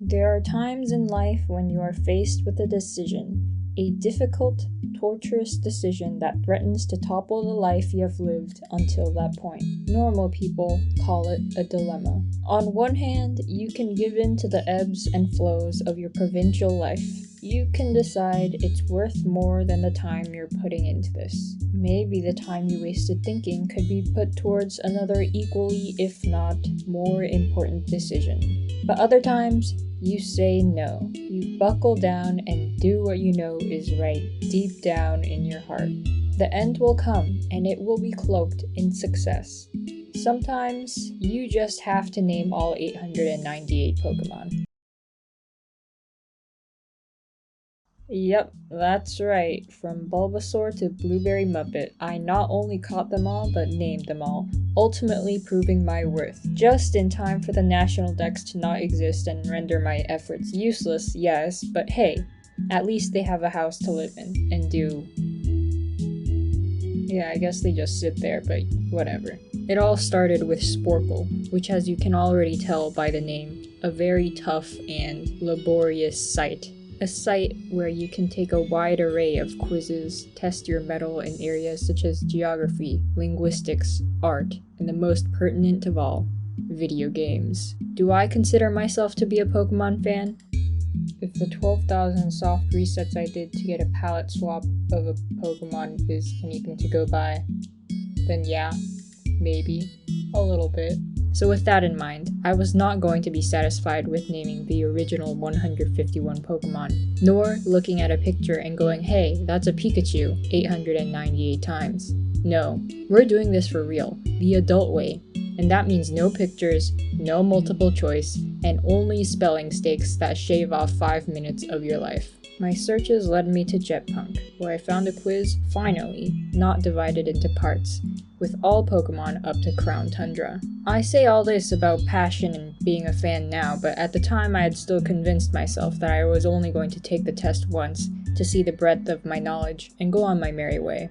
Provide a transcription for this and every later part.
There are times in life when you are faced with a decision, a difficult, torturous decision that threatens to topple the life you have lived until that point. Normal people call it a dilemma. On one hand, you can give in to the ebbs and flows of your provincial life. You can decide it's worth more than the time you're putting into this. Maybe the time you wasted thinking could be put towards another equally, if not more important decision. But other times, you say no. You buckle down and do what you know is right, deep down in your heart. The end will come, and it will be cloaked in success. Sometimes, you just have to name all 898 Pokemon. Yep, that's right. From Bulbasaur to Blueberry Muppet, I not only caught them all, but named them all, ultimately proving my worth. Just in time for the national dex to not exist and render my efforts useless, yes, but hey, at least they have a house to live in, and do... Yeah, I guess they just sit there, but whatever. It all started with Sporkle, which, as you can already tell by the name, a very tough and laborious site. A site where you can take a wide array of quizzes, test your mettle in areas such as geography, linguistics, art, and the most pertinent of all, video games. Do I consider myself to be a Pokemon fan? If the 12,000 soft resets I did to get a palette swap of a Pokemon is anything to go by, then yeah, maybe, a little bit. So with that in mind, I was not going to be satisfied with naming the original 151 Pokemon, nor looking at a picture and going, hey, that's a Pikachu 898 times. No, we're doing this for real, the adult way, and that means no pictures, no multiple choice, and only spelling stakes that shave off 5 minutes of your life. My searches led me to Jetpunk, where I found a quiz, finally, not divided into parts, with all Pokemon up to Crown Tundra. I say all this about passion and being a fan now, but at the time I had still convinced myself that I was only going to take the test once to see the breadth of my knowledge and go on my merry way.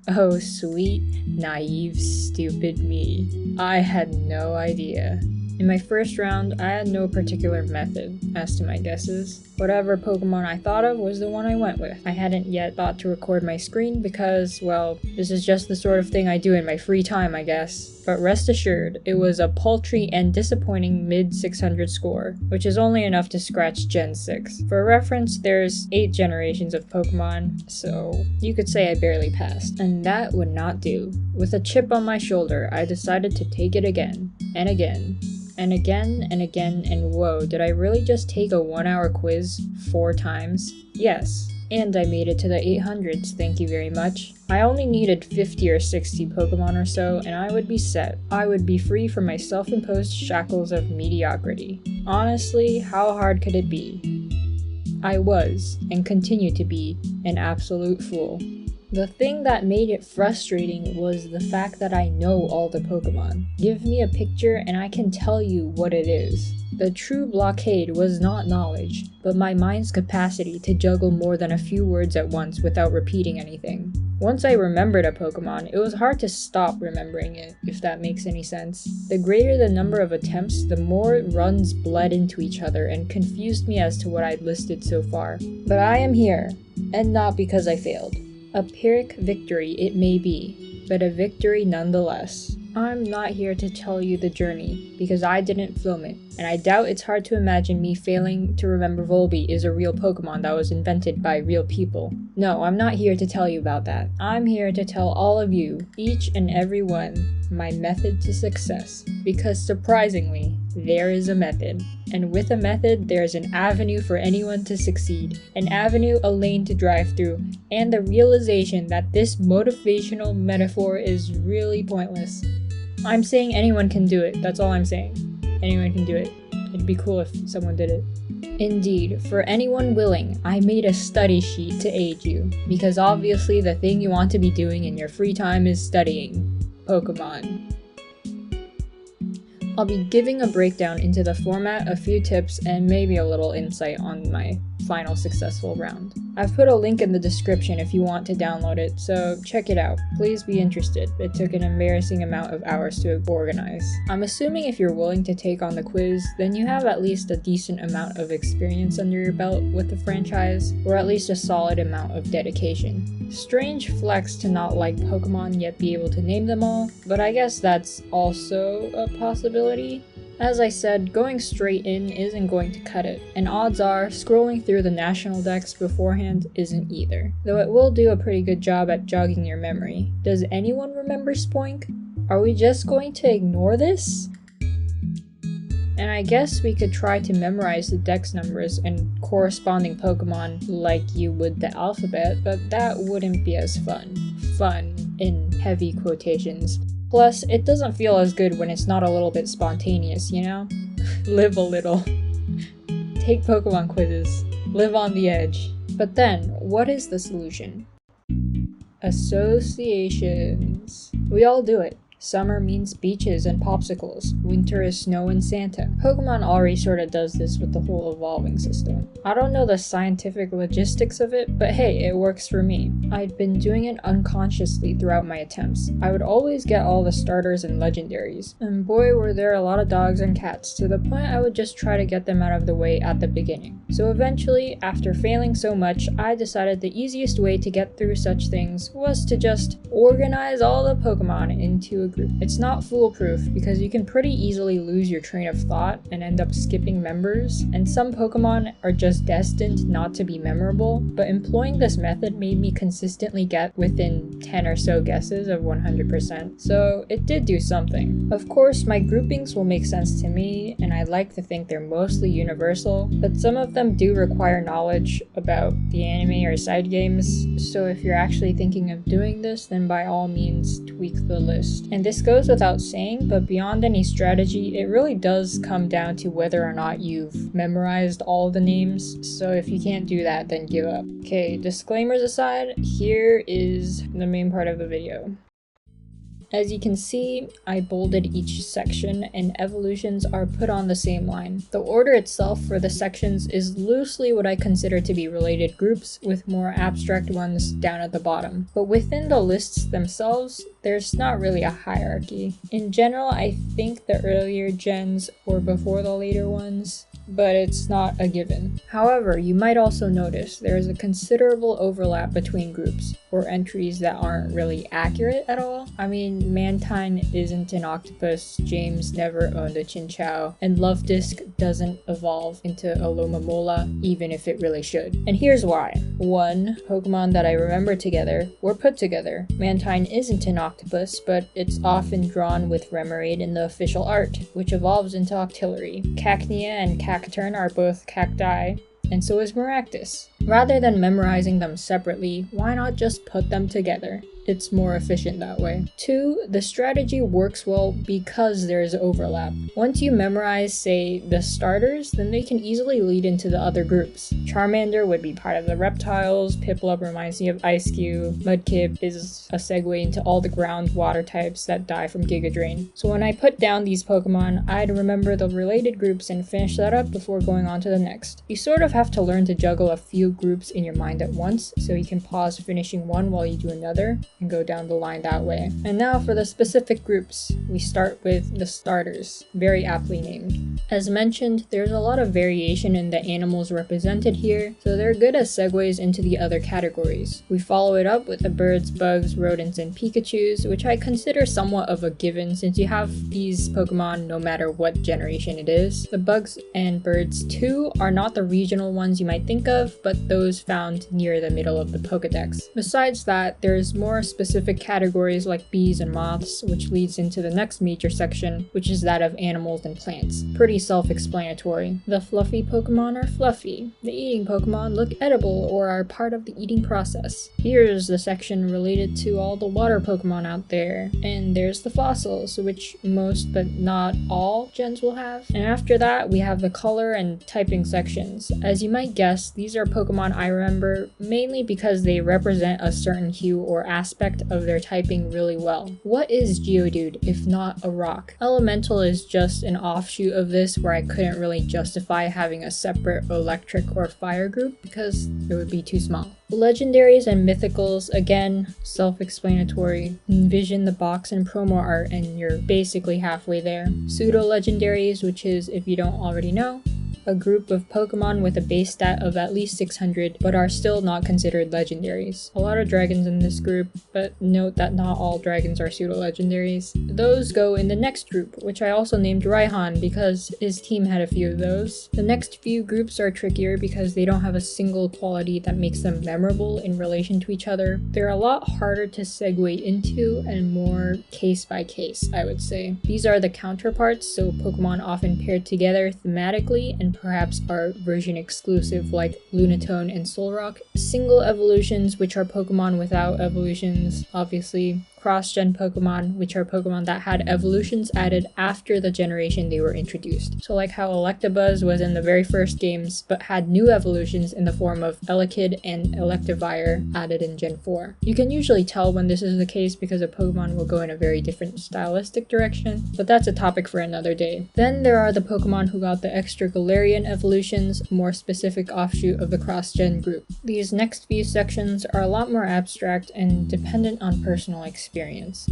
Oh, sweet, naive, stupid me. I had no idea. In my first round, I had no particular method as to my guesses. Whatever Pokemon I thought of was the one I went with. I hadn't yet thought to record my screen because, well, this is just the sort of thing I do in my free time, I guess. But rest assured, it was a paltry and disappointing mid-600 score, which is only enough to scratch Gen 6. For reference, there's 8 generations of Pokemon, so you could say I barely passed. And that would not do. With a chip on my shoulder, I decided to take it again, and again. And again, and again, and whoa, did I really just take a 1-hour quiz 4 times? Yes, and I made it to the 800s, thank you very much. I only needed 50 or 60 Pokemon or so, and I would be set. I would be free from my self-imposed shackles of mediocrity. Honestly, how hard could it be? I was, and continue to be, an absolute fool. The thing that made it frustrating was the fact that I know all the Pokemon. Give me a picture and I can tell you what it is. The true blockade was not knowledge, but my mind's capacity to juggle more than a few words at once without repeating anything. Once I remembered a Pokemon, it was hard to stop remembering it, if that makes any sense. The greater the number of attempts, the more runs bled into each other and confused me as to what I'd listed so far. But I am here, and not because I failed. A Pyrrhic victory it may be, but a victory nonetheless. I'm not here to tell you the journey, because I didn't film it, and I doubt it's hard to imagine me failing to remember Volbeat is a real Pokemon that was invented by real people. No, I'm not here to tell you about that. I'm here to tell all of you, each and every one, my method to success. Because surprisingly, there is a method. And with a method, there's an avenue for anyone to succeed, an avenue, a lane to drive through, and the realization that this motivational metaphor is really pointless. I'm saying anyone can do it, that's all I'm saying. Anyone can do it. It'd be cool if someone did it. Indeed, for anyone willing, I made a study sheet to aid you, because obviously the thing you want to be doing in your free time is studying Pokemon. I'll be giving a breakdown into the format, a few tips, and maybe a little insight on my final successful round. I've put a link in the description if you want to download it, so check it out. Please be interested. It took an embarrassing amount of hours to organize. I'm assuming if you're willing to take on the quiz, then you have at least a decent amount of experience under your belt with the franchise, or at least a solid amount of dedication. Strange flex to not like Pokemon yet be able to name them all, but I guess that's also a possibility. As I said, going straight in isn't going to cut it, and odds are scrolling through the national decks beforehand isn't either, though it will do a pretty good job at jogging your memory. Does anyone remember Spoink? Are we just going to ignore this? And I guess we could try to memorize the dex numbers and corresponding Pokemon like you would the alphabet, but that wouldn't be as fun. Fun in heavy quotations. Plus, it doesn't feel as good when it's not a little bit spontaneous, you know? Live a little. Take Pokemon quizzes. Live on the edge. But then, what is the solution? Associations. We all do it. Summer means beaches and popsicles. Winter is snow and Santa. Pokemon already sorta does this with the whole evolving system. I don't know the scientific logistics of it, but hey, it works for me. I'd been doing it unconsciously throughout my attempts. I would always get all the starters and legendaries, and boy were there a lot of dogs and cats, to the point I would just try to get them out of the way at the beginning. So eventually, after failing so much, I decided the easiest way to get through such things was to just organize all the Pokemon into a group. It's not foolproof because you can pretty easily lose your train of thought and end up skipping members, and some Pokemon are just destined not to be memorable, but employing this method made me consistently get within 10 or so guesses of 100%, so it did do something. Of course, my groupings will make sense to me, and I like to think they're mostly universal, but some of them do require knowledge about the anime or side games, so if you're actually thinking of doing this, then by all means tweak the list. And this goes without saying, but beyond any strategy, it really does come down to whether or not you've memorized all the names, so if you can't do that, then give up. Okay, disclaimers aside, here is the main part of the video. As you can see, I bolded each section and evolutions are put on the same line. The order itself for the sections is loosely what I consider to be related groups, with more abstract ones down at the bottom. But within the lists themselves, there's not really a hierarchy. In general, I think the earlier gens were before the later ones, but it's not a given. However, you might also notice there is a considerable overlap between groups, or entries that aren't really accurate at all. I mean, Mantine isn't an octopus, James never owned a Chinchou, and Love Disc doesn't evolve into a Lomomola, even if it really should. And here's why. 1. Pokemon that I remember together were put together. Mantine isn't an octopus, but it's often drawn with Remoraid in the official art, which evolves into Octillery. Cacnea and Cacturn are both cacti, and so is Maractus. Rather than memorizing them separately, why not just put them together? It's more efficient that way. 2. The strategy works well because there is overlap. Once you memorize, say, the starters, then they can easily lead into the other groups. Charmander would be part of the reptiles, Piplup reminds me of Ice-Cube, Mudkip is a segue into all the ground water types that die from Giga Drain. So when I put down these Pokemon, I'd remember the related groups and finish that up before going on to the next. You sort of have to learn to juggle a few groups in your mind at once, so you can pause finishing one while you do another, and go down the line that way. And now for the specific groups. We start with the starters, very aptly named. As mentioned, there's a lot of variation in the animals represented here, so they're good as segues into the other categories. We follow it up with the birds, bugs, rodents, and Pikachus, which I consider somewhat of a given since you have these Pokemon no matter what generation it is. The bugs and birds too are not the regional ones you might think of, but those found near the middle of the Pokedex. Besides that, there's more specific categories like bees and moths, which leads into the next major section, which is that of animals and plants. Pretty self-explanatory. The fluffy Pokemon are fluffy. The eating Pokemon look edible or are part of the eating process. Here's the section related to all the water Pokemon out there. And there's the fossils, which most but not all gens will have. And after that, we have the color and typing sections. As you might guess, these are Pokemon I remember mainly because they represent a certain hue or aspect of their typing really well. What is Geodude if not a rock? Elemental is just an offshoot of this this where I couldn't really justify having a separate electric or fire group because it would be too small. Legendaries and mythicals, again, self-explanatory. Envision the box and promo art and you're basically halfway there. Pseudo legendaries, which is, if you don't already know, a group of Pokemon with a base stat of at least 600, but are still not considered legendaries. A lot of dragons in this group, but note that not all dragons are pseudo-legendaries. Those go in the next group, which I also named Raihan because his team had a few of those. The next few groups are trickier because they don't have a single quality that makes them memorable in relation to each other. They're a lot harder to segue into and more case by case, I would say. These are the counterparts, so Pokemon often paired together thematically and perhaps are version exclusive like Lunatone and Solrock. Single evolutions, which are Pokemon without evolutions, obviously. Cross-gen Pokemon, which are Pokemon that had evolutions added after the generation they were introduced. So like how Electabuzz was in the very first games, but had new evolutions in the form of Elekid and Electivire added in Gen 4. You can usually tell when this is the case because a Pokemon will go in a very different stylistic direction, but that's a topic for another day. Then there are the Pokemon who got the extra Galarian evolutions, a more specific offshoot of the cross-gen group. These next few sections are a lot more abstract and dependent on personal experience.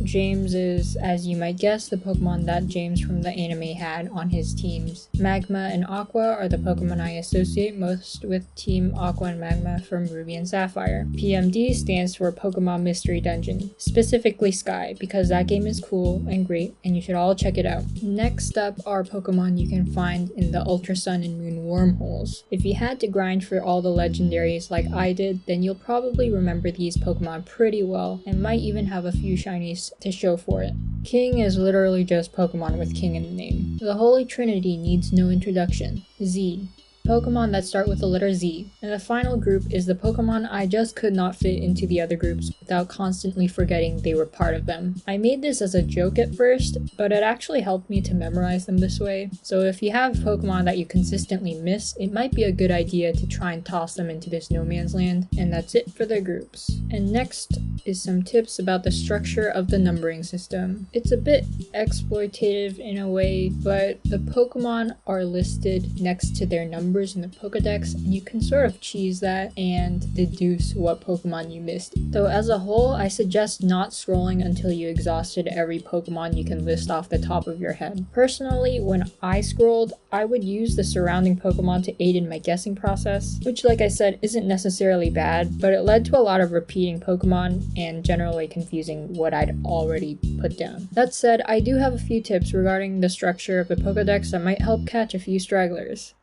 James is, as you might guess, the Pokemon that James from the anime had on his teams. Magma and Aqua are the Pokemon I associate most with Team Aqua and Magma from Ruby and Sapphire. PMD stands for Pokemon Mystery Dungeon, specifically Sky, because that game is cool and great and you should all check it out. Next up are Pokemon you can find in the Ultra Sun and Moon wormholes. If you had to grind for all the legendaries like I did, then you'll probably remember these Pokemon pretty well and might even have a few shinies to show for it. King is literally just Pokemon with King in the name. The Holy Trinity needs no introduction. Z. Pokemon that start with the letter Z. And the final group is the Pokemon I just could not fit into the other groups without constantly forgetting they were part of them. I made this as a joke at first, but it actually helped me to memorize them this way. So if you have Pokemon that you consistently miss, it might be a good idea to try and toss them into this no man's land. And that's it for the groups. And next is some tips about the structure of the numbering system. It's a bit exploitative in a way, but the Pokemon are listed next to their numbers in the Pokedex, and you can sort of cheese that and deduce what Pokemon you missed. Though as a whole, I suggest not scrolling until you exhausted every Pokemon you can list off the top of your head. Personally, when I scrolled, I would use the surrounding Pokemon to aid in my guessing process, which like I said isn't necessarily bad, but it led to a lot of repeating Pokemon and generally confusing what I'd already put down. That said, I do have a few tips regarding the structure of the Pokedex that might help catch a few stragglers.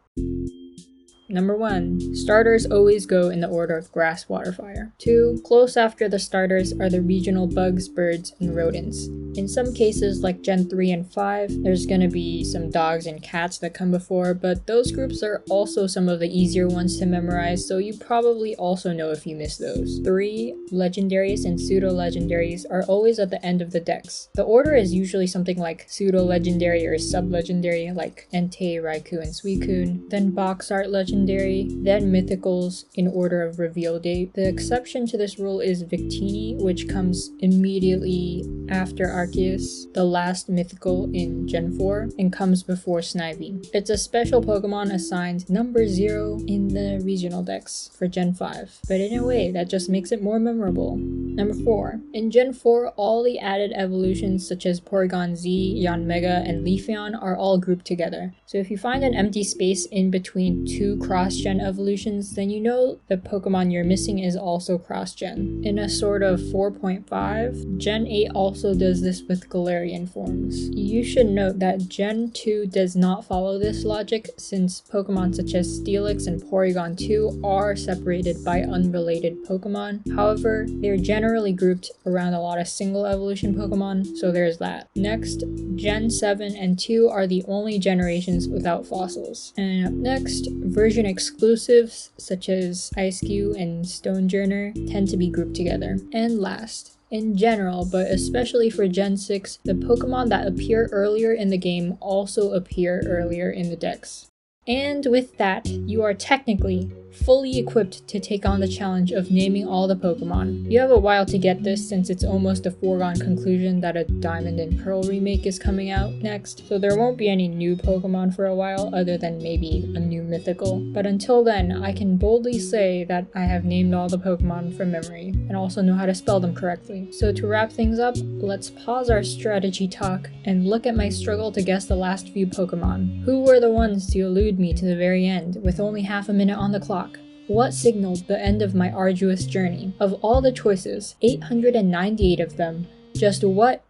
Number 1. Starters always go in the order of grass, water, fire. 2. Close after the starters are the regional bugs, birds, and rodents. In some cases, like Gen 3 and 5, there's gonna be some dogs and cats that come before, but those groups are also some of the easier ones to memorize, so you probably also know if you miss those. 3. Legendaries and pseudo-legendaries are always at the end of the decks. The order is usually something like pseudo-legendary or sub-legendary, like Entei, Raikou, and Suicune, then box art legendary, then mythicals in order of reveal date. The exception to this rule is Victini, which comes immediately after Arceus, the last mythical in Gen 4, and comes before Snivy. It's a special Pokemon assigned number 0 in the regional decks for Gen 5, but in a way that just makes it more memorable. Number 4. In Gen 4, all the added evolutions such as Porygon Z, Yanmega, and Leafeon are all grouped together. So if you find an empty space in between two cross-gen evolutions, then you know the Pokemon you're missing is also cross-gen. In a sort of 4.5, Gen 8 also does this with Galarian forms. You should note that Gen 2 does not follow this logic since Pokemon such as Steelix and Porygon 2 are separated by unrelated Pokemon. However, they're generally grouped around a lot of single evolution Pokemon, so there's that. Next, Gen 7 and 2 are the only generations without fossils. And up next, version exclusives such as Ice-Q and Stonejourner tend to be grouped together. And last, in general, but especially for Gen 6, the Pokemon that appear earlier in the game also appear earlier in the decks. And with that, you are technically fully equipped to take on the challenge of naming all the Pokemon. You have a while to get this since it's almost a foregone conclusion that a Diamond and Pearl remake is coming out next, so there won't be any new Pokemon for a while other than maybe a new mythical. But until then, I can boldly say that I have named all the Pokemon from memory, and also know how to spell them correctly. So to wrap things up, let's pause our strategy talk and look at my struggle to guess the last few Pokemon. Who were the ones to elude me to the very end with only half a minute on the clock? What signaled the end of my arduous journey? Of all the choices, 898 of them, just what?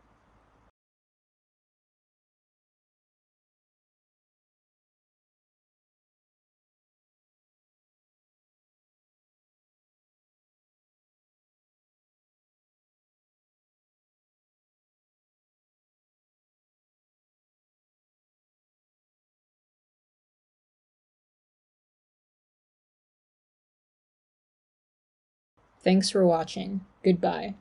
Thanks for watching. Goodbye.